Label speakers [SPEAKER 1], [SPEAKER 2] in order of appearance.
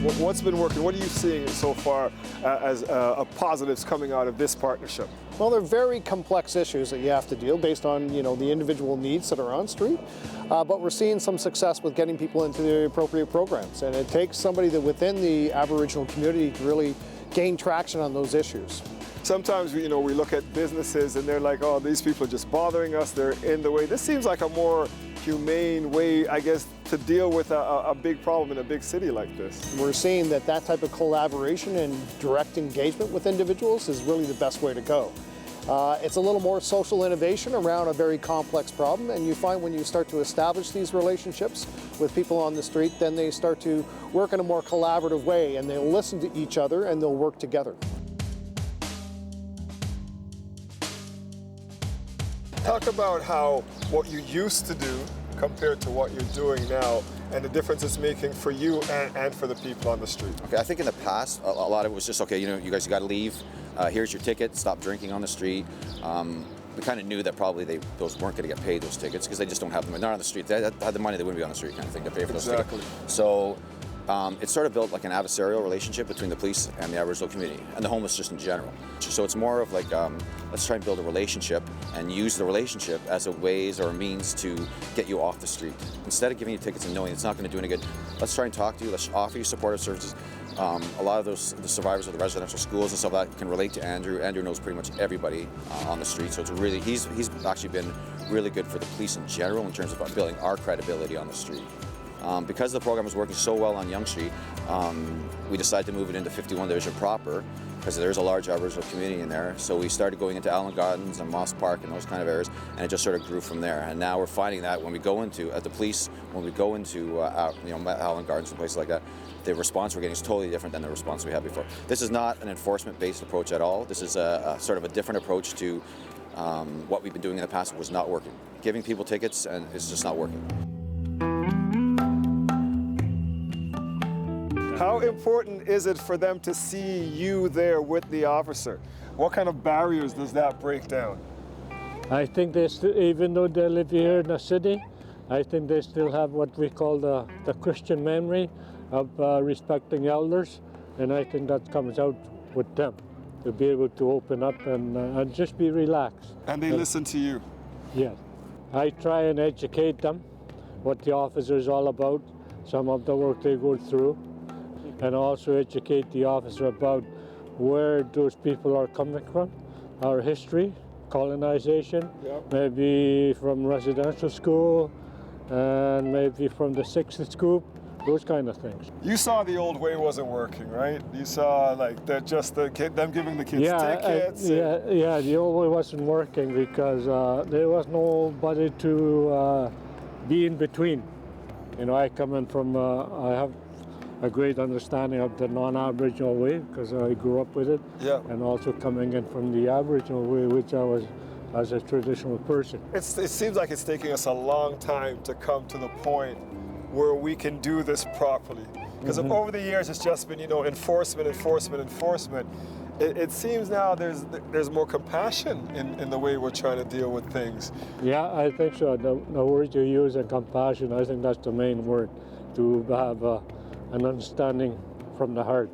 [SPEAKER 1] What's been working? What are you seeing so far as positives coming out of this partnership?
[SPEAKER 2] Well, they're very complex issues that you have to deal based on, the individual needs that are on street. But we're seeing some success with getting people into the appropriate programs. And it takes somebody that within the Aboriginal community to really gain traction on those issues.
[SPEAKER 1] Sometimes, we look at businesses and they're like, oh, these people are just bothering us, they're in the way. This seems like a more humane way, I guess, to deal with a big problem in a big city like this.
[SPEAKER 2] We're seeing that type of collaboration and direct engagement with individuals is really the best way to go. It's a little more social innovation around a very complex problem, and you find when you start to establish these relationships with people on the street, then they start to work in a more collaborative way, and they'll listen to each other and they'll work together.
[SPEAKER 1] Talk about what you used to do compared to what you're doing now, and the difference it's making for you and for the people on the street.
[SPEAKER 3] Okay, I think in the past, a lot of it was just, okay, you guys got to leave. Here's your ticket. Stop drinking on the street. We kind of knew that probably those weren't going to get paid, those tickets, because they just don't have them. They're not on the street. If they had the money, they wouldn't be on the street, kind of thing, to pay for those tickets. So it sort of built like an adversarial relationship between the police and the Aboriginal community and the homeless just in general. So it's more of like, let's try and build a relationship and use the relationship as a ways or a means to get you off the street. Instead of giving you tickets and knowing it's not going to do any good, let's try and talk to you, let's offer you supportive services. A lot of the survivors of the residential schools and stuff like that can relate to Andrew. Andrew knows pretty much everybody on the street, so it's really, he's actually been really good for the police in general in terms of building our credibility on the street. Because the program was working so well on Yonge Street, we decided to move it into 51 Division proper, because there's a large Aboriginal community in there. So we started going into Allen Gardens and Moss Park and those kind of areas, and it just sort of grew from there. And now we're finding that when we go into, at the police, when we go into Allen Gardens and places like that, the response we're getting is totally different than the response we had before. This is not an enforcement-based approach at all. This is a sort of a different approach to what we've been doing in the past. Was not working. Giving people tickets, and it's just not working.
[SPEAKER 1] How important is it for them to see you there with the officer? What kind of barriers does that break down?
[SPEAKER 4] I think they still, even though they live here in the city, I think they still have what we call the Christian memory of respecting elders, and I think that comes out with them, to be able to open up and just be relaxed.
[SPEAKER 1] And they listen to you?
[SPEAKER 4] Yes. I try and educate them what the officer is all about, some of the work they go through, and also educate the officer about where those people are coming from, our history, colonization, maybe from residential school, and maybe from the 6th Scoop, those kind of things.
[SPEAKER 1] You saw the old way wasn't working, right? You saw like them giving the kids tickets.
[SPEAKER 4] Yeah, the old way wasn't working because there was nobody to be in between. I come in from, I have a great understanding of the non-Aboriginal way because I grew up with it, and also coming in from the Aboriginal way, which I was as a traditional person.
[SPEAKER 1] It seems like it's taking us a long time to come to the point where we can do this properly. Because over the years, it's just been, enforcement. It seems now there's more compassion in the way we're trying to deal with things.
[SPEAKER 4] Yeah, I think so. The word you use, and compassion, I think that's the main word, to have an understanding from the heart.